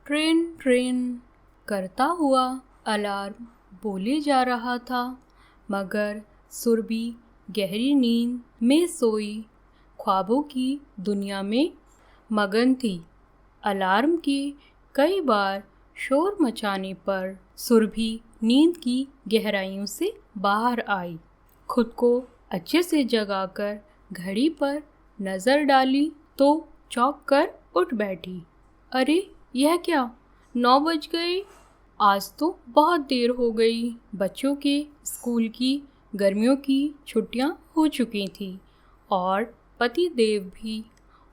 Train train करता हुआ alarm बोले जा रहा था, मगर सुरभि गहरी नींद में सोई ख्वाबों की दुनिया में मगन थी। अलार्म के कई बार शोर मचाने पर सुरभि नींद की गहराइयों से बाहर आई। खुद को अच्छे से जगाकर घड़ी पर नज़र डाली तो चौंक कर उठ बैठी। अरे यह क्या, 9 बज गए। आज तो बहुत देर हो गई। बच्चों के स्कूल की गर्मियों की छुट्टियां हो चुकी थी और पति देव भी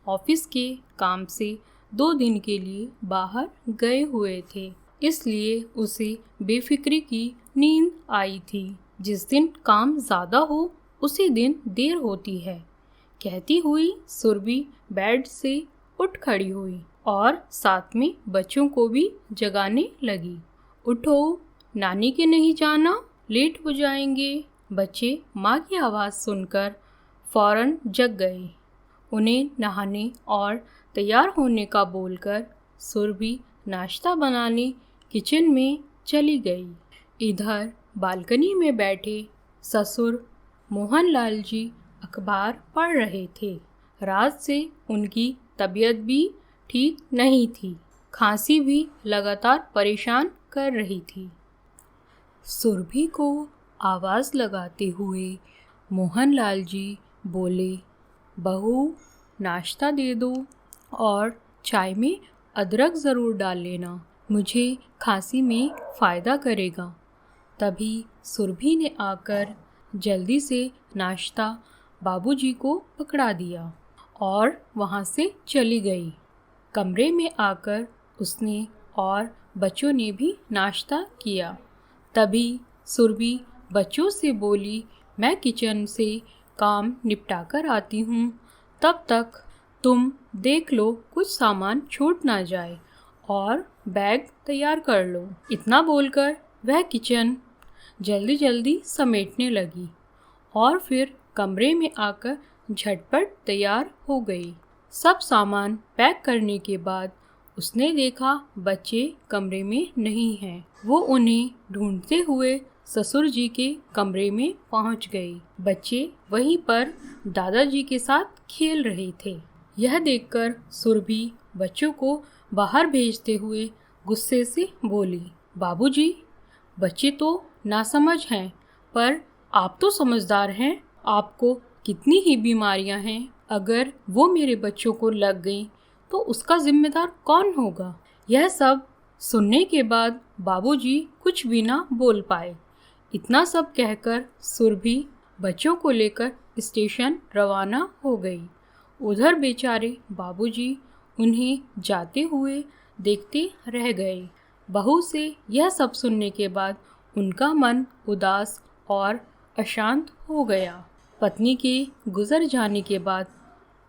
ऑफिस के काम से 2 दिन के लिए बाहर गए हुए थे, इसलिए उसे बेफिक्री की नींद आई थी। जिस दिन काम ज़्यादा हो उसी दिन देर होती है, कहती हुई सुरभि बेड से उठ खड़ी हुई और साथ में बच्चों को भी जगाने लगी। उठो, नानी के नहीं जाना, लेट हो जाएंगे। बच्चे माँ की आवाज़ सुनकर फौरन जग गए। उन्हें नहाने और तैयार होने का बोलकर सुरभि नाश्ता बनाने किचन में चली गई। इधर बालकनी में बैठे ससुर मोहनलाल जी अखबार पढ़ रहे थे। रात से उनकी तबीयत भी ठीक नहीं थी, खांसी भी लगातार परेशान कर रही थी। सुरभि को आवाज़ लगाते हुए मोहनलाल जी बोले, बहू नाश्ता दे दो और चाय में अदरक ज़रूर डाल लेना, मुझे खांसी में फ़ायदा करेगा। तभी सुरभि ने आकर जल्दी से नाश्ता बाबूजी को पकड़ा दिया और वहाँ से चली गई। कमरे में आकर उसने और बच्चों ने भी नाश्ता किया। तभी सुरभि बच्चों से बोली, मैं किचन से काम निपटा कर आती हूँ, तब तक तुम देख लो कुछ सामान छूट ना जाए और बैग तैयार कर लो। इतना बोलकर वह किचन जल्दी जल्दी समेटने लगी और फिर कमरे में आकर झटपट तैयार हो गई। सब सामान पैक करने के बाद उसने देखा बच्चे कमरे में नहीं हैं। वो उन्हें ढूंढते हुए ससुर जी के कमरे में पहुंच गई। बच्चे वहीं पर दादाजी के साथ खेल रहे थे। यह देखकर सुरभि बच्चों को बाहर भेजते हुए गुस्से से बोली, बाबूजी, बच्चे तो नासमझ हैं, पर आप तो समझदार हैं। आपको कितनी ही बीमारियां हैं, अगर वो मेरे बच्चों को लग गई तो उसका जिम्मेदार कौन होगा। यह सब सुनने के बाद बाबूजी कुछ भी ना बोल पाए। इतना सब कहकर सुरभि बच्चों को लेकर स्टेशन रवाना हो गई। उधर बेचारे बाबूजी उन्हें जाते हुए देखते रह गए। बहू से यह सब सुनने के बाद उनका मन उदास और अशांत हो गया। पत्नी के गुजर जाने के बाद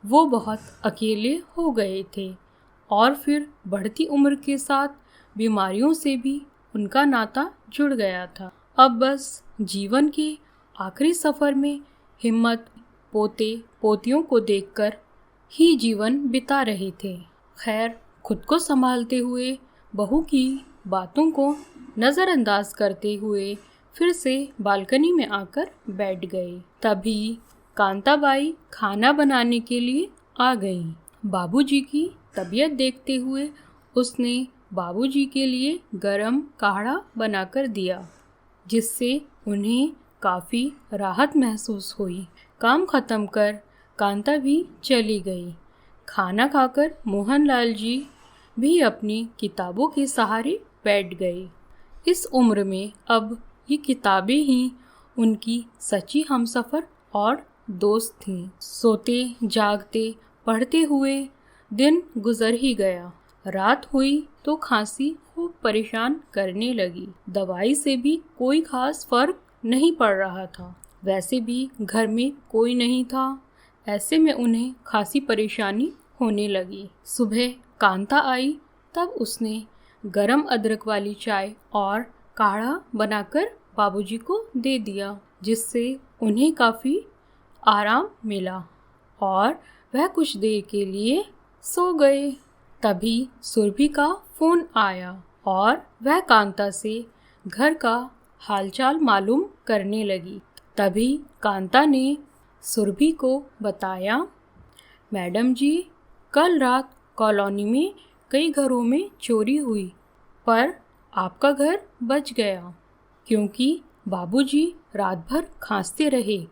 वो बहुत अकेले हो गए थे और फिर बढ़ती उम्र के साथ बीमारियों से भी उनका नाता जुड़ गया था। अब बस जीवन के आखिरी सफ़र में हिम्मत पोते पोतियों को देखकर ही जीवन बिता रहे थे। खैर, खुद को संभालते हुए बहू की बातों को नज़रअंदाज करते हुए फिर से बालकनी में आकर बैठ गए। तभी कांताबाई खाना बनाने के लिए आ गई। बाबूजी की तबीयत देखते हुए उसने बाबूजी के लिए गरम काढ़ा बनाकर दिया, जिससे उन्हें काफ़ी राहत महसूस हुई। काम ख़त्म कर कांता भी चली गई। खाना खाकर मोहनलाल जी भी अपनी किताबों के सहारे बैठ गए। इस उम्र में अब ये किताबें ही उनकी सच्ची हमसफ़र और दोस्त थीं। सोते जागते पढ़ते हुए दिन गुजर ही गया। रात हुई तो खांसी खूब परेशान करने लगी। दवाई से भी कोई खास फर्क नहीं पड़ रहा था। वैसे भी घर में कोई नहीं था, ऐसे में उन्हें खासी परेशानी होने लगी। सुबह कांता आई, तब उसने गरम अदरक वाली चाय और काढ़ा बनाकर बाबूजी को दे दिया, जिससे उन्हें काफ़ी आराम मिला और वह कुछ देर के लिए सो गए। तभी सुरभि का फ़ोन आया और वह कांता से घर का हालचाल मालूम करने लगी। तभी कांता ने सुरभि को बताया, मैडम जी, कल रात कॉलोनी में कई घरों में चोरी हुई, पर आपका घर बच गया क्योंकि बाबूजी रात भर खांसते रहे,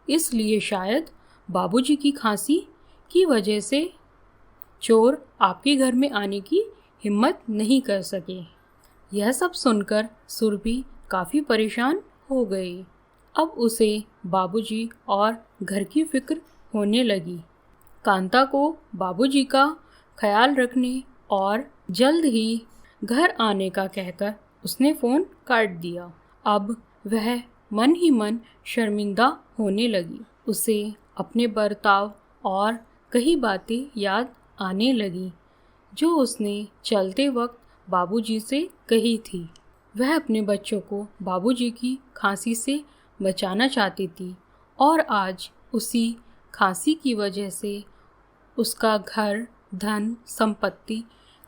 इसलिए शायद बाबूजी की खांसी की वजह से चोर आपके घर में आने की हिम्मत नहीं कर सके। यह सब सुनकर सुरभि काफ़ी परेशान हो गई। अब उसे बाबूजी और घर की फिक्र होने लगी। कांता को बाबूजी का ख्याल रखने और जल्द ही घर आने का कहकर उसने फ़ोन काट दिया। अब वह मन ही मन शर्मिंदा होने लगी। उसे अपने बर्ताव और कई बातें याद आने लगी जो उसने चलते वक्त बाबूजी से कही थी। वह अपने बच्चों को बाबूजी की खांसी से बचाना चाहती थी और आज उसी खांसी की वजह से उसका घर, धन, संपत्ति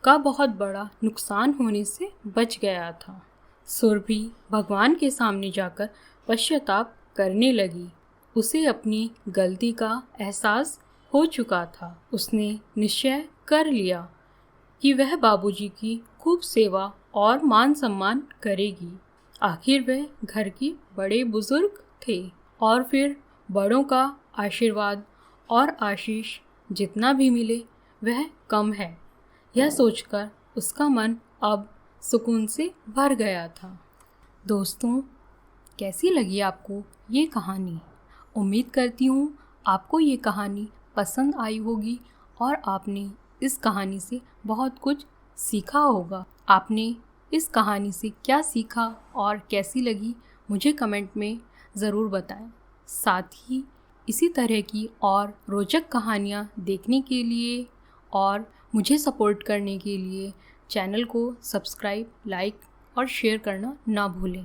का बहुत बड़ा नुकसान होने से बच गया था। सुरभि भगवान के सामने जाकर पश्चाताप करने लगी। उसे अपनी गलती का एहसास हो चुका था। उसने निश्चय कर लिया कि वह बाबूजी की खूब सेवा और मान सम्मान करेगी। आखिर वह घर के बड़े बुजुर्ग थे और फिर बड़ों का आशीर्वाद और आशीष जितना भी मिले वह कम है। यह सोचकर उसका मन अब सुकून से भर गया था। दोस्तों, कैसी लगी आपको ये कहानी? उम्मीद करती हूँ आपको ये कहानी पसंद आई होगी और आपने इस कहानी से बहुत कुछ सीखा होगा। आपने इस कहानी से क्या सीखा और कैसी लगी मुझे कमेंट में ज़रूर बताएं। साथ ही इसी तरह की और रोचक कहानियाँ देखने के लिए और मुझे सपोर्ट करने के लिए चैनल को सब्सक्राइब, लाइक और शेयर करना ना भूलें।